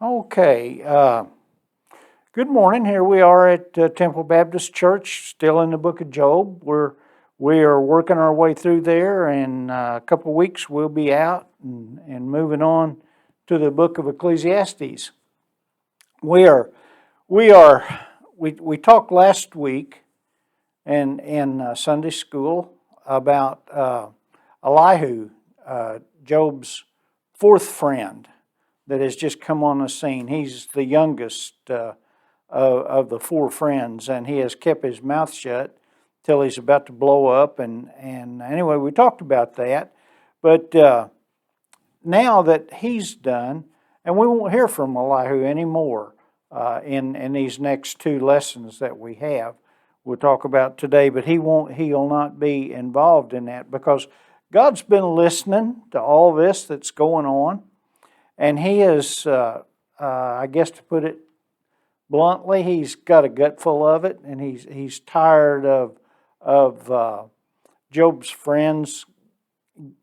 Okay. Good morning. Here we are at Temple Baptist Church, still in the book of Job. We are working our way through there, and a couple of weeks we'll be out and moving on to the book of Ecclesiastes. We talked last week in Sunday school about Elihu, Job's fourth friend that has just come on the scene. He's the youngest of the four friends, and he has kept his mouth shut till he's about to blow up. And anyway, we talked about that. But now that he's done, and we won't hear from Elihu anymore in these next two lessons that we have. We'll talk about today, but he'll not be involved in that because God's been listening to all this that's going on. And he is, I guess to put it bluntly, he's got a gut full of it, and he's tired of Job's friends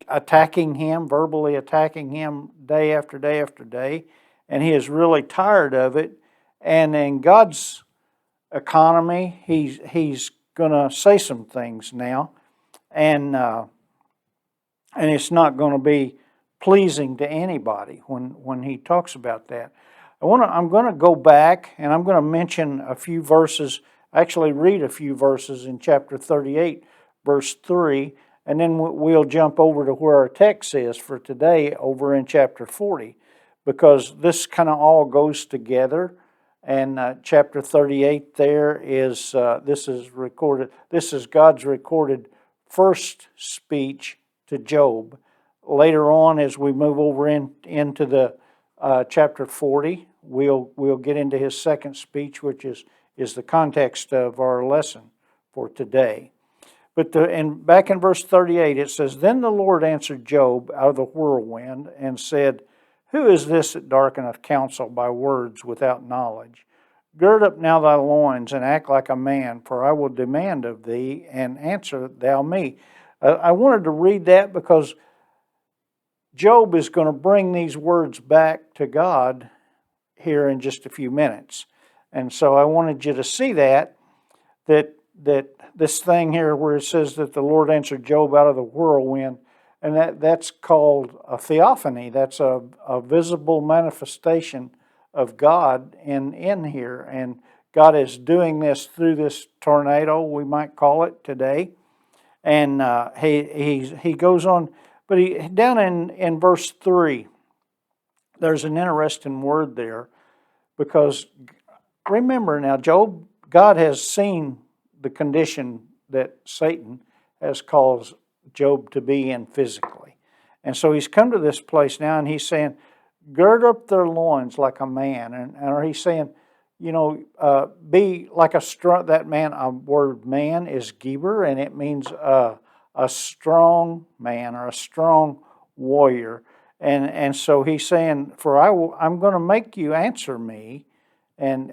attacking him, verbally attacking him day after day after day, and he is really tired of it. And in God's economy, he's going to say some things now, and it's not going to be pleasing to anybody when he talks about that. I'm going to go back and I'm going to mention a few verses, actually read a few verses in chapter 38, verse 3, and then we'll jump over to where our text is for today over in chapter 40, because this kind of all goes together. And chapter 38 there is, this is God's recorded first speech to Job. Later on, as we move over into the chapter 40, we'll get into his second speech, which is the context of our lesson for today. But back in verse 38, it says, "Then the Lord answered Job out of the whirlwind and said, Who is this that darkeneth counsel by words without knowledge? Gird up now thy loins and act like a man, for I will demand of thee, and answer thou me." I wanted to read that because Job is going to bring these words back to God here in just a few minutes. And so I wanted you to see that this thing here where it says that the Lord answered Job out of the whirlwind, and that's called a theophany. That's a visible manifestation of God in here. And God is doing this through this tornado, we might call it today. And he goes on. But down in verse 3, there's an interesting word there, because remember now, God has seen the condition that Satan has caused Job to be in physically. And so he's come to this place now, and he's saying, gird up their loins like a man. Or he's saying, be like a strong, that man, a word man is Geber, and it means a strong man or a strong warrior. And so he's saying, I'm going to make you answer me and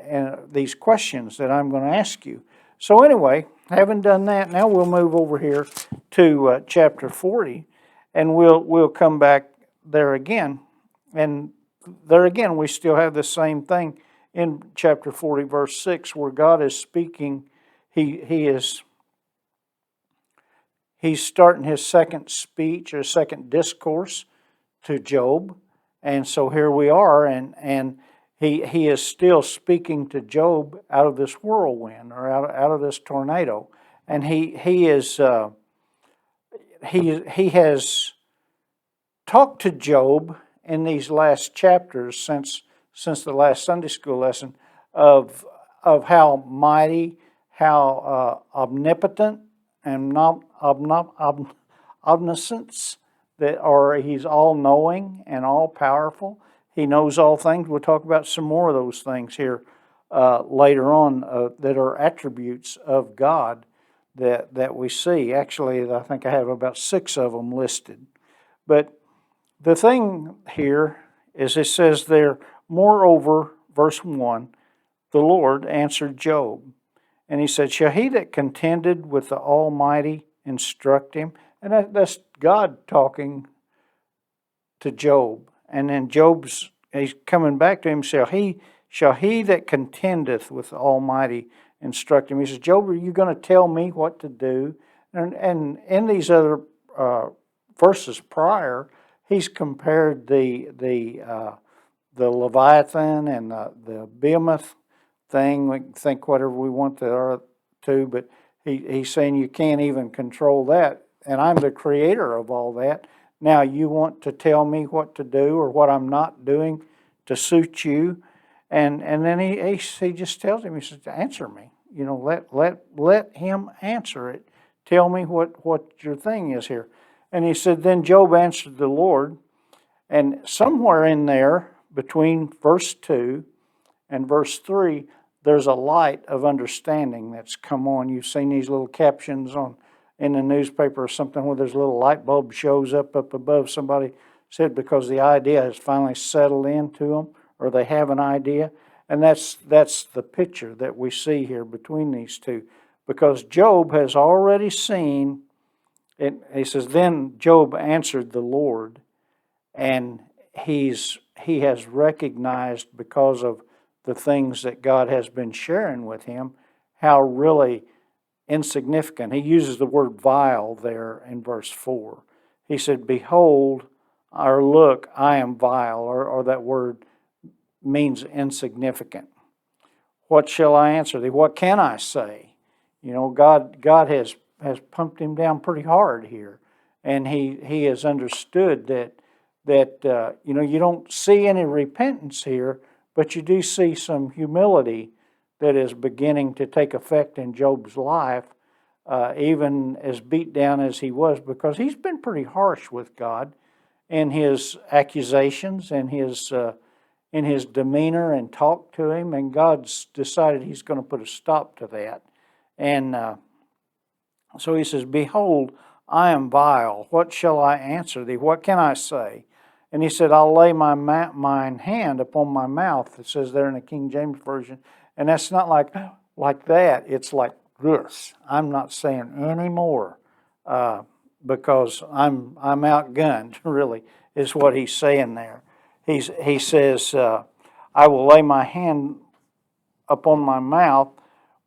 these questions that I'm going to ask you. So anyway, having done that, now we'll move over here to chapter 40, and we'll come back there again. And there again, we still have the same thing in chapter 40, verse 6, where God is speaking. He's starting his second speech or second discourse to Job. And so here we are, and he is still speaking to Job out of this whirlwind or out of this tornado. And he has talked to Job in these last chapters since the last Sunday school lesson of how mighty, how omnipotent and omniscience, he's all-knowing and all-powerful. He knows all things. We'll talk about some more of those things here later on that are attributes of God that we see. Actually, I think I have about 6 of them listed. But the thing here is, it says there, moreover, verse 1, the Lord answered Job. And he said, shall he that contended with the Almighty instruct him? And that's God talking to Job. And then Job's he's coming back to him, shall he that contendeth with the Almighty instruct him? He says, Job, are you going to tell me what to do? And in these other verses prior, he's compared the Leviathan and the behemoth thing. We can think whatever we want to, but he's saying you can't even control that, and I'm the creator of all that. Now you want to tell me what to do or what I'm not doing to suit you, and then he just tells him, he says, answer me. Let him answer it. Tell me what your thing is here. And he said, then Job answered the Lord, and somewhere in there between verse 2 and verse 3, there's a light of understanding that's come on. You've seen these little captions in the newspaper or something where there's a little light bulb shows up above. Somebody said because the idea has finally settled into them, or they have an idea. And that's the picture that we see here between these two. Because Job has already seen, he says, then Job answered the Lord, and he has recognized, because of the things that God has been sharing with him, how really insignificant. He uses the word vile there in verse 4. He said, behold, or look, I am vile, or that word means insignificant. What shall I answer thee? What can I say? God has pumped him down pretty hard here, and he has understood that you don't see any repentance here, but you do see some humility that is beginning to take effect in Job's life, even as beat down as he was, because he's been pretty harsh with God in his accusations and in his demeanor and talk to him, and God's decided he's going to put a stop to that. And so he says, behold, I am vile. What shall I answer thee? What can I say? And he said, I'll lay mine hand upon my mouth. It says there in the King James Version. And that's not like that. It's like this. I'm not saying any more because I'm outgunned, really, is what he's saying there. He says, I will lay my hand upon my mouth.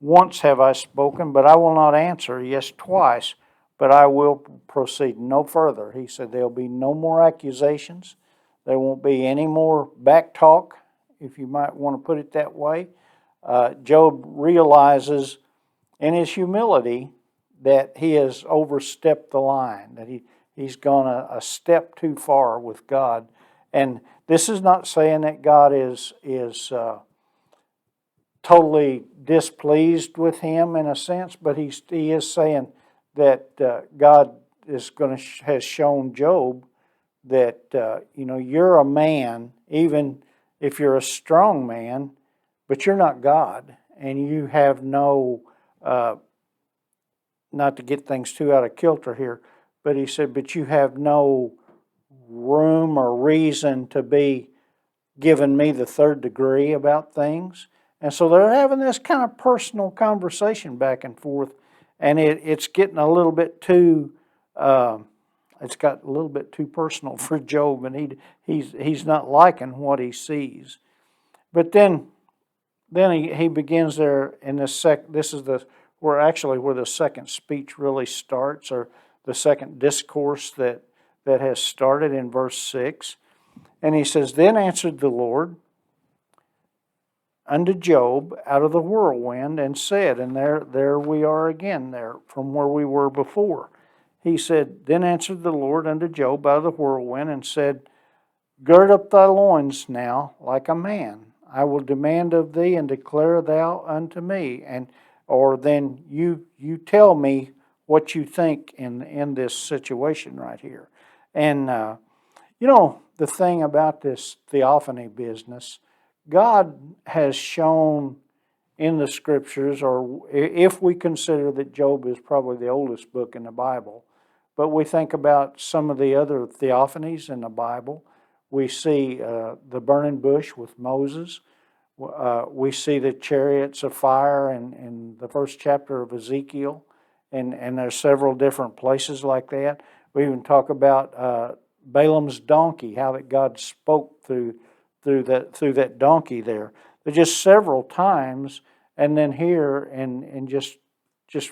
Once have I spoken, but I will not answer. Yes, twice, but I will proceed no further. He said there'll be no more accusations. There won't be any more back talk, if you might want to put it that way. Job realizes in his humility that he has overstepped the line, that he's gone a step too far with God. And this is not saying that God is totally displeased with him in a sense, but he is saying that God has shown Job that you're a man, even if you're a strong man, but you're not God, and you have no, not to get things too out of kilter here, but he said, but you have no room or reason to be giving me the third degree about things. And so they're having this kind of personal conversation back and forth, and it's getting a little bit too, it's got a little bit too personal for Job, and he's not liking what he sees. But then he begins there in this this is where the second speech really starts, or the second discourse that has started in verse 6. And he says, then answered the Lord unto Job out of the whirlwind, and said, and there we are again, there from where we were before. He said, then answered the Lord unto Job out of the whirlwind, and said, gird up thy loins now like a man. I will demand of thee, and declare thou unto me. Or then you tell me what you think in this situation right here. And the thing about this theophany business, God has shown in the Scriptures, or if we consider that Job is probably the oldest book in the Bible, but we think about some of the other theophanies in the Bible. We see the burning bush with Moses. We see the chariots of fire in the first chapter of Ezekiel, and there's several different places like that. We even talk about Balaam's donkey, how that God spoke through through that donkey there. But just several times, and then here and just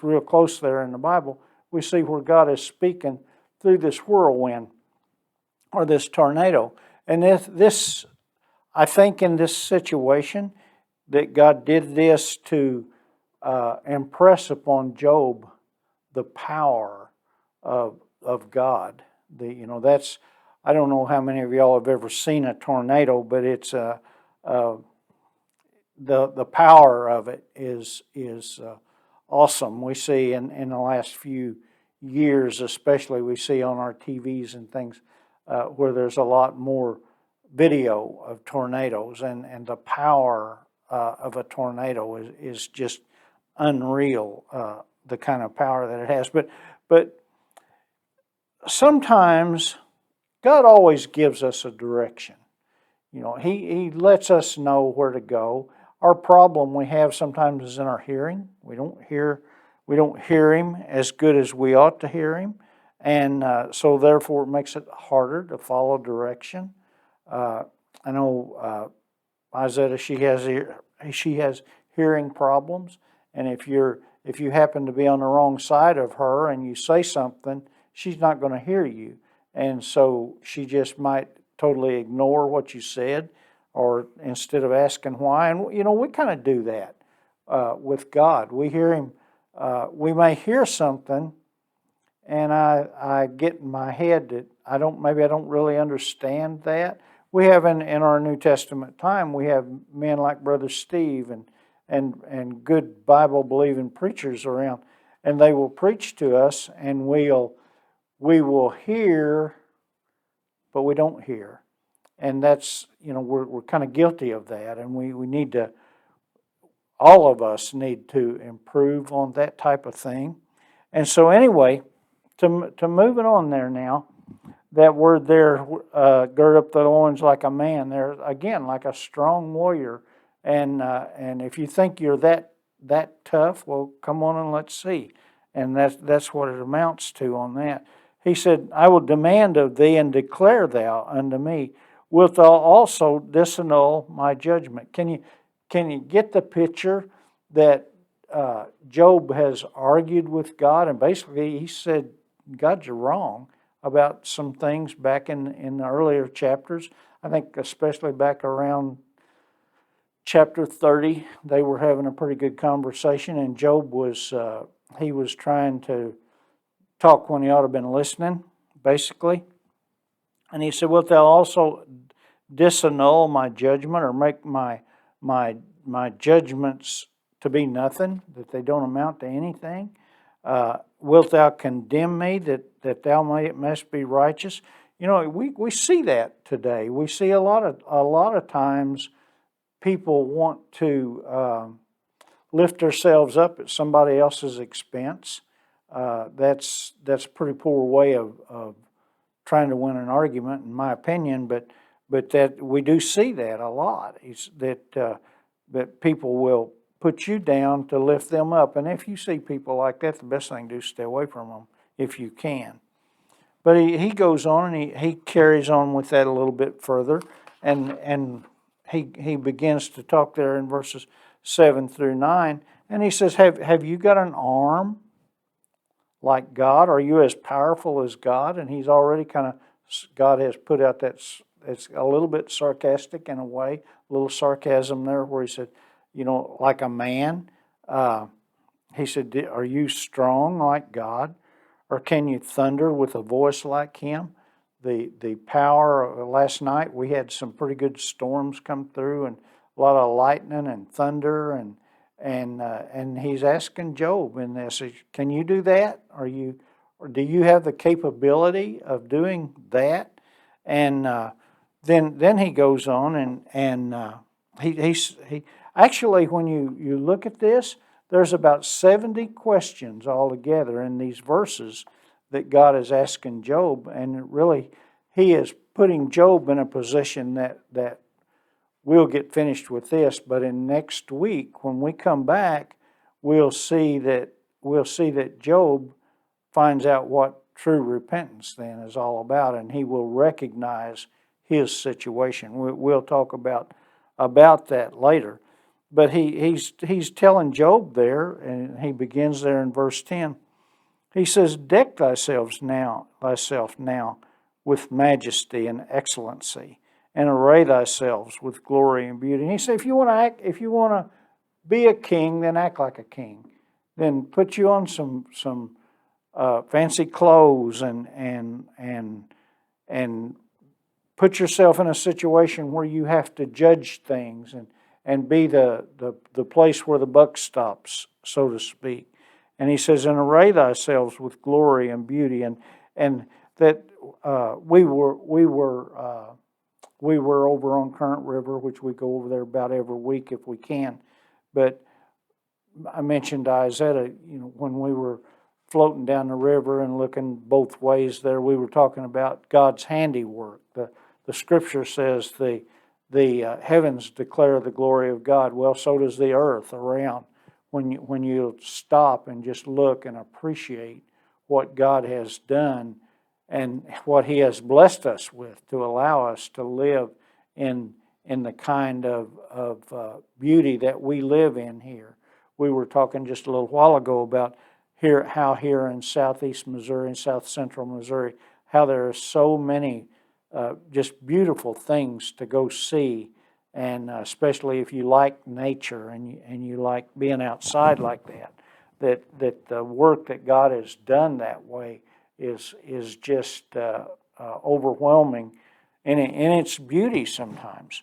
real close there in the Bible, we see where God is speaking through this whirlwind or this tornado. And this I think in this situation that God did this to impress upon Job the power of God. That's, I don't know how many of y'all have ever seen a tornado, but it's the power of it is awesome. We see in the last few years, especially, we see on our TVs and things where there's a lot more video of tornadoes, and the power of a tornado is just unreal. The kind of power that it has, but sometimes God always gives us a direction. He lets us know where to go. Our problem we have sometimes is in our hearing. We don't hear Him as good as we ought to hear Him, and so therefore it makes it harder to follow direction. I know Isetta, she has hearing problems, and if you happen to be on the wrong side of her and you say something, she's not going to hear you, and so she just might totally ignore what you said, or instead of asking why. And we kind of do that with God. We hear Him. We may hear something, and I get in my head that I don't really understand that. We have in our New Testament time, we have men like Brother Steve and good Bible believing preachers around, and they will preach to us, and we will hear, but we don't hear. And that's, we're kind of guilty of that, and we need to, all of us need to improve on that type of thing. And so anyway, to moving on there now, that word there, gird up the loins like a man, there again, like a strong warrior. And if you think you're that tough, well, come on and let's see. And that's what it amounts to on that. He said, I will demand of thee and declare thou unto me, wilt thou also disannul my judgment? Can you get the picture that Job has argued with God, and basically he said, God, you're wrong about some things back in the earlier chapters. I think especially back around chapter 30, they were having a pretty good conversation, and Job was trying to talk when he ought to have been listening, basically. And he said, wilt thou also disannul my judgment, or make my judgments to be nothing, that they don't amount to anything? Wilt thou condemn me that thou mayest be righteous? We see that today. We see a lot of times people want to lift themselves up at somebody else's expense. That's a pretty poor way of trying to win an argument, in my opinion. But that we do see that a lot. It's that people will put you down to lift them up. And if you see people like that, the best thing to do is stay away from them if you can. But he goes on and he carries on with that a little bit further, and he begins to talk there in verses 7 through 9, and he says, have you got an arm like God? Are you as powerful as God? And he's already God has put out that, it's a little bit sarcastic in a way, a little sarcasm there where he said, like a man. He said, are you strong like God? Or can you thunder with a voice like Him? The power, last night we had some pretty good storms come through, and a lot of lightning and thunder, and he's asking Job in this, can you do that? Or do you have the capability of doing that? And then he goes on and he actually, when you look at this, there's about 70 questions altogether in these verses that God is asking Job, and really He is putting Job in a position that we'll get finished with this, but in next week when we come back, we'll see that Job finds out what true repentance then is all about, and he will recognize his situation. We'll talk about that later. But he's telling Job there, and he begins there in verse 10. He says, "Deck thyself now with majesty and excellency, and array thyself with glory and beauty." And he said, if you want to be a king, then act like a king. Then put you on some fancy clothes and put yourself in a situation where you have to judge things and be the place where the buck stops, so to speak. And he says, "And array thyself with glory and beauty," and that we were over on Current River, which we go over there about every week if we can. But I mentioned Isaiah, when we were floating down the river and looking both ways there, we were talking about God's handiwork. The scripture says the heavens declare the glory of God. Well, so does the earth around. When you stop and just look and appreciate what God has done and what He has blessed us with to allow us to live in the kind of beauty that we live in here. We were talking just a little while ago about how here in southeast Missouri and south central Missouri, how there are so many just beautiful things to go see. And especially if you like nature and you like being outside like that the work that God has done that way is just overwhelming in its beauty sometimes.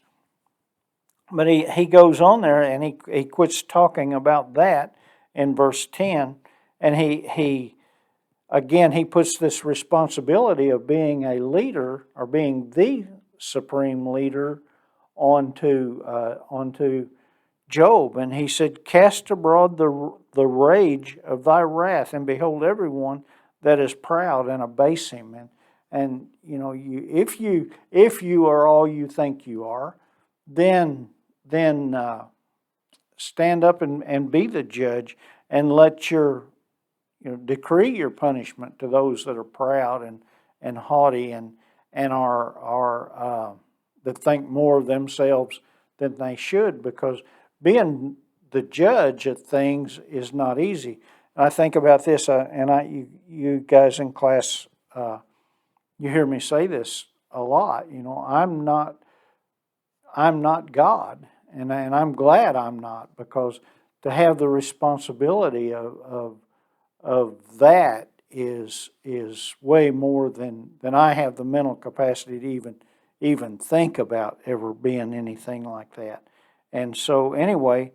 But he goes on there and he quits talking about that in verse 10, and he puts this responsibility of being a leader or being the supreme leader onto Job. And he said, "Cast abroad the rage of thy wrath, and behold everyone that is proud, and abase him." And if you are all you think you are, then stand up and be the judge, and let your decree your punishment to those that are proud and haughty and are that think more of themselves than they should, because being the judge of things is not easy. And I think about this, you guys in class, you hear me say this a lot. I'm not God, and I'm glad I'm not, because to have the responsibility of that is way more than I have the mental capacity to even think about ever being anything like that. And so anyway,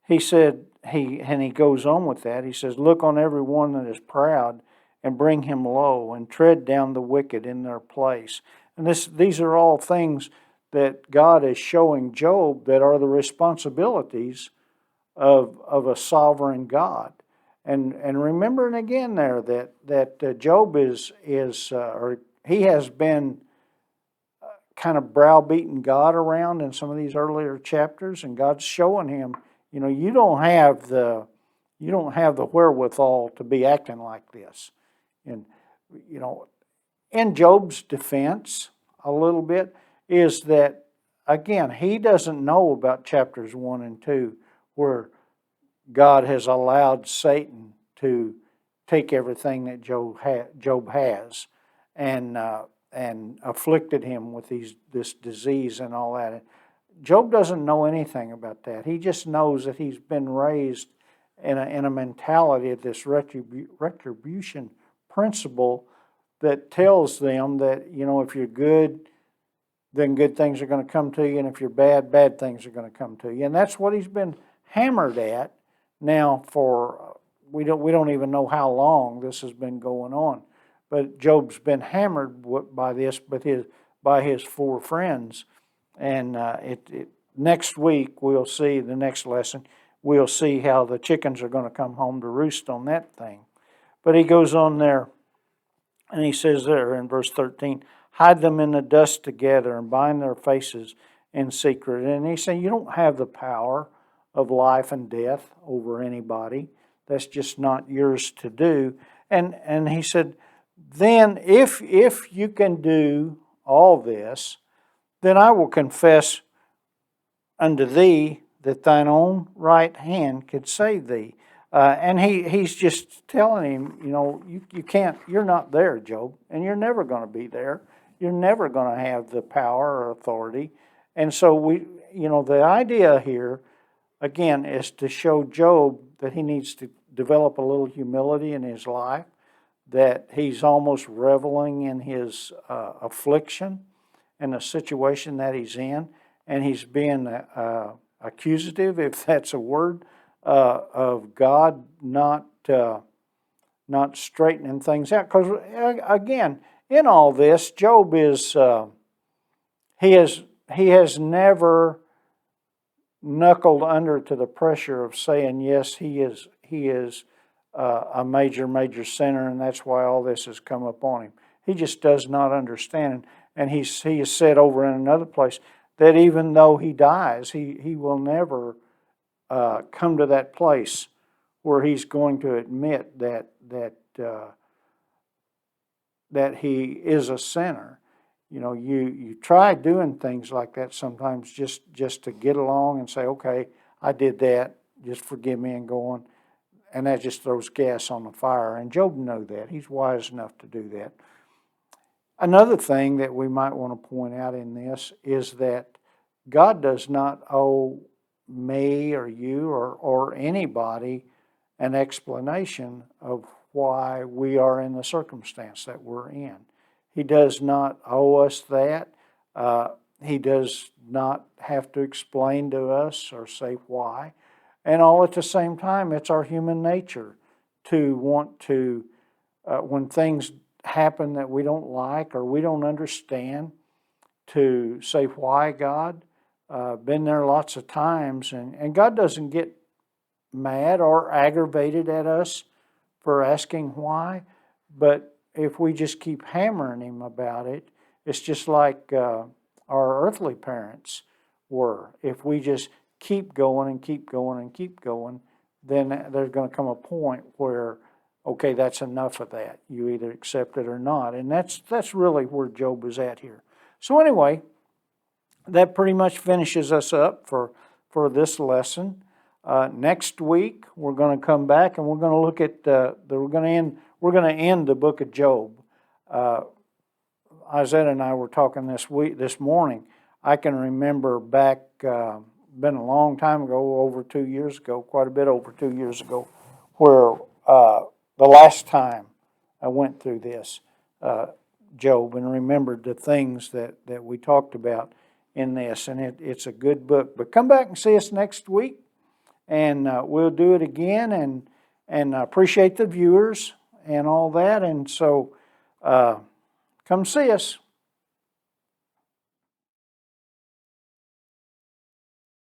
he said, he goes on with that. He says, "Look on every one that is proud, and bring him low, and tread down the wicked in their place." And these are all things that God is showing Job that are the responsibilities of a sovereign God. And remembering again there that Job he has been kind of browbeating God around in some of these earlier chapters, and God's showing him, you don't have the wherewithal to be acting like this. And in Job's defense, a little bit is that, again, he doesn't know about chapters 1 and 2 where God has allowed Satan to take everything that Job has and afflicted him with this disease and all that. Job doesn't know anything about that. He just knows that he's been raised in a mentality of this retribution principle that tells them that, if you're good, then good things are going to come to you, and if you're bad, bad things are going to come to you. And that's what he's been hammered at now for we don't even know how long this has been going on. But Job's been hammered by this, by his 4 friends. And next week we'll see, the next lesson, we'll see how the chickens are going to come home to roost on that thing. But he goes on there, and he says there in verse 13, "Hide them in the dust together, and bind their faces in secret." And he's saying, you don't have the power of life and death over anybody. That's just not yours to do. And he said, then if you can do all this, then I will confess unto thee that thine own right hand could save thee. And he's just telling him, you can't, you're not there, Job, and you're never going to be there. You're never going to have the power or authority. And so the idea here, again, is to show Job that he needs to develop a little humility in his life, that he's almost reveling in his affliction and the situation that he's in, and he's being accusative, if that's a word, of God not straightening things out. Because again, in all this, Job is he has never knuckled under to the pressure of saying, yes, he is a major sinner, and that's why all this has come upon him. He just does not understand, and he has said over in another place that even though he dies, he will never come to that place where he's going to admit that he is a sinner. You try doing things like that sometimes just to get along and say, okay, I did that, just forgive me, and go on. And that just throws gas on the fire. And Job knows that. He's wise enough to do that. Another thing that we might want to point out in this is that God does not owe me or you or anybody an explanation of why we are in the circumstance that we're in. He does not owe us that. He does not have to explain to us or say why. And all at the same time, it's our human nature to want to, when things happen that we don't like or we don't understand, to say, why, God? Been there lots of times, and God doesn't get mad or aggravated at us for asking why, but if we just keep hammering him about it, it's just like our earthly parents were. If we just keep going and keep going and keep going, then there's going to come a point where, okay, that's enough of that. You either accept it or not. And that's really where Job is at here. So anyway, that pretty much finishes us up for this lesson. Next week we're going to come back and we're going to look at we're going to end the book of Job. Isaiah and I were talking this morning. I can remember back, been a long time ago, over 2 years ago, quite a bit over 2 years ago, where the last time I went through this Job and remembered the things that we talked about in this, and it's a good book. But come back and see us next week, and we'll do it again, and appreciate the viewers and all that. And so come see us.